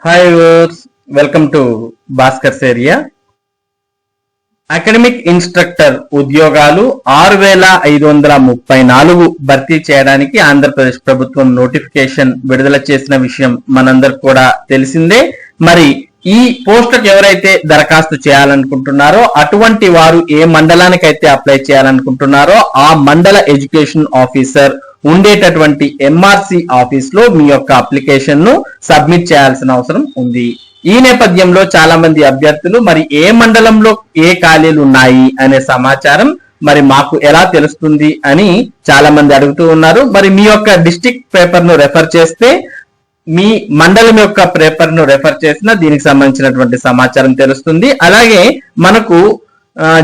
Hi viewers, welcome to Bhaskar's area. Academic instructor ఉద్యోగాలు 6534 భర్తీ చేయడానికి ఆంధ్రప్రదేశ్ ప్రభుత్వం నోటిఫికేషన్ విడుదల చేసిన విషయం మనందరికి కూడా తెలిసిందే. మరి ఈ పోస్టులకు ఎవరైతే దరఖాస్తు చేయాలనుకుంటున్నారో అటువంటి వారు ఏ మండలానికి అయితే అప్లై చేయాలనుకుంటున్నారో ఆ మండల ఎడ్యుకేషన్ ఆఫీసర్ ఉండేటటువంటి ఎంఆర్సి ఆఫీస్ లో మీ యొక్క అప్లికేషన్ ను సబ్మిట్ చేయాల్సిన అవసరం ఉంది. ఈ నేపథ్యంలో చాలా మంది అభ్యర్థులు మరి ఏ మండలంలో ఏ ఖాళీలు ఉన్నాయి అనే సమాచారం మరి మాకు ఎలా తెలుస్తుంది అని చాలా మంది అడుగుతూ ఉన్నారు. మరి మీ యొక్క డిస్ట్రిక్ట్ పేపర్ ను రెఫర్ చేస్తే, మీ మండలం యొక్క పేపర్ ను రెఫర్ చేసిన దీనికి సంబంధించినటువంటి సమాచారం తెలుస్తుంది. అలాగే మనకు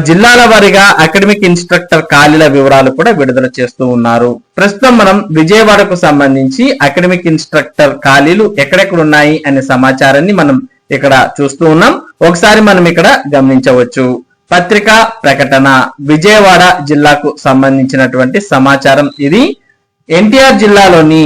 జిల్లాల వారీగా అకాడమిక్ ఇన్స్ట్రక్టర్ ఖాళీల వివరాలు కూడా విడుదల చేస్తూ ఉన్నారు. ప్రస్తుతం మనం విజయవాడకు సంబంధించి అకాడమిక్ ఇన్స్ట్రక్టర్ ఖాళీలు ఎక్కడెక్కడ ఉన్నాయి అనే సమాచారాన్ని మనం ఇక్కడ చూస్తూ ఉన్నాం. ఒకసారి మనం ఇక్కడ గమనించవచ్చు. పత్రికా ప్రకటన విజయవాడ జిల్లాకు సంబంధించినటువంటి సమాచారం ఇది. ఎన్టీఆర్ జిల్లాలోని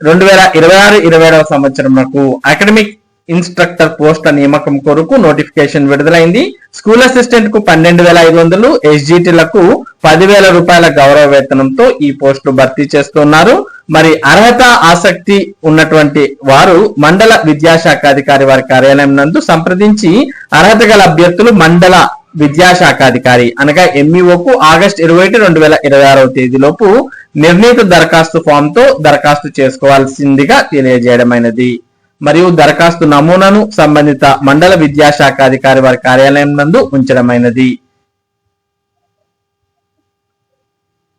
2026-27 సంవత్సరంకు అకాడమిక్ ఇన్స్ట్రక్టర్ పోస్టుల నియామకం కొరకు నోటిఫికేషన్ విడుదలైంది. స్కూల్ అసిస్టెంట్ కు 12,500, ఎస్జిటిలకు 10,000 రూపాయల గౌరవ వేతనంతో ఈ పోస్టులు భర్తీ చేస్తున్నారు. మరి అర్హత ఆసక్తి ఉన్నటువంటి వారు మండల విద్యాశాఖ అధికారి వారి కార్యాలయం నందు సంప్రదించి అర్హత గల అభ్యర్థులు మండల విద్యాశాఖాధికారి అనగా ఎంఈఓకు ఆగస్టు 21, 2026 తేదీలోపు నిర్ణీత దరఖాస్తు ఫామ్ తో దరఖాస్తు చేసుకోవాల్సిందిగా తెలియజేయడమైనది. మరియు దరఖాస్తు నమూనాను సంబంధిత మండల విద్యాశాఖ అధికారి వారి కార్యాలయం నందు ఉంచడమైనది.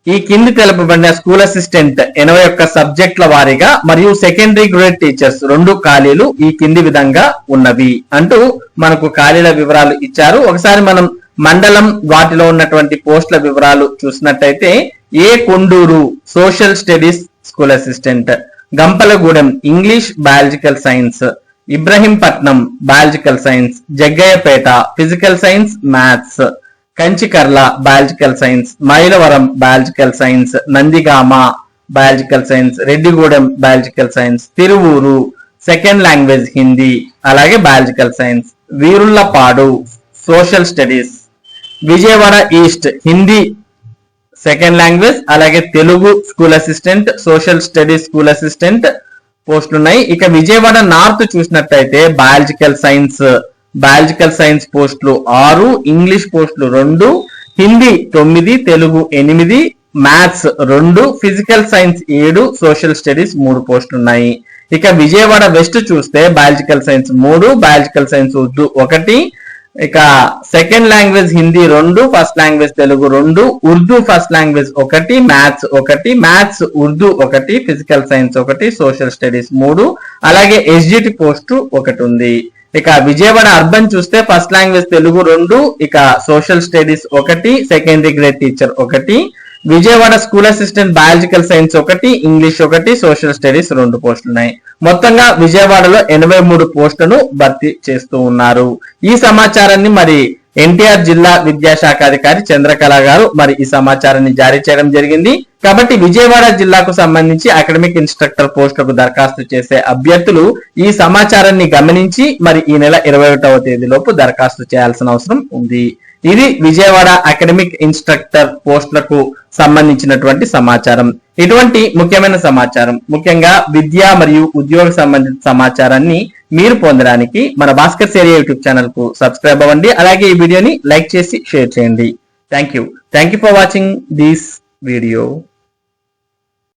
ఈ కింది తెలుపబడిన స్కూల్ అసిస్టెంట్ 81 సబ్జెక్టుల వారీగా మరియు సెకండరీ గ్రేడ్ టీచర్స్ 2 ఖాళీలు ఈ కింది విధంగా ఉన్నవి అంటూ మనకు ఖాళీల వివరాలు ఇచ్చారు. ఒకసారి మనం మండలం వాటిలో ఉన్నటువంటి పోస్టుల వివరాలు చూసినట్టయితే, A Konduru social studies school assistant, Gampalagudem English biological science, Ibrahimpatnam biological science, Jaggayyapeta physical science maths, Kanchikacherla biological science, Mylavaram biological science, Nandigama biological science, Reddigudem biological science, Tiruvuru second language Hindi అలాగే biological science, Veerullapadu social studies, Vijayawada east Hindi second language అలాగే Telugu school assistant, social studies school assistant పోస్టులు ఉన్నాయి. ఇక Vijayawada north చూసినట్టయితే biological science పోస్టులు 6, English పోస్టులు 2, Hindi 9, Telugu 8, maths 2, physical science 7, social studies 3 పోస్టులు ఉన్నాయి. ఇక విజయవాడ వెస్ట్ చూస్తే biological science 3, biological science Urdu 1, ఇక second language Hindi 2, first language Telugu 2, Urdu first language 1, maths Urdu 1, physical science 1, social studies 3, అలాగే ఎస్జిటి పోస్టు 1 ఉంది. ఇక విజయవాడ అర్బన్ చూస్తే ఫస్ట్ లాంగ్వేజ్ తెలుగు 2, ఇక social studies 1, secondary grade teacher 1, Vijayawada school assistant biological science 1, English 1, social studies 2 పోస్టులు ఉన్నాయి. మొత్తంగా విజయవాడలో 83 పోస్టులను భర్తీ చేస్తూ ఉన్నారు. ఈ సమాచారాన్ని మరి ఎన్టీఆర్ జిల్లా విద్యాశాఖ అధికారి చంద్రకళ గారు మరి ఈ సమాచారాన్ని జారీ చేయడం జరిగింది. కాబట్టి విజయవాడ జిల్లాకు సంబంధించి అకాడమిక్ ఇన్స్ట్రక్టర్ పోస్టులకు దరఖాస్తు చేసే అభ్యర్థులు ఈ సమాచారాన్ని గమనించి మరి ఈ నెల 21వ తేదీలోపు దరఖాస్తు చేయాల్సిన అవసరం ఉంది. ఇది విజయవాడ అకాడమిక్ ఇన్స్ట్రక్టర్ పోస్టులకు సంబంధించినటువంటి సమాచారం. ఇటువంటి ముఖ్యమైన సమాచారం, ముఖ్యంగా విద్య మరియు ఉద్యోగ సంబంధిత సమాచారాన్ని మీరు పొందడానికి మన భాస్కర్స్ ఏరియా యూట్యూబ్ ఛానల్ కు సబ్స్క్రైబ్ అవ్వండి. అలాగే ఈ వీడియోని లైక్ చేసి షేర్ చేయండి. Thank you for watching this video.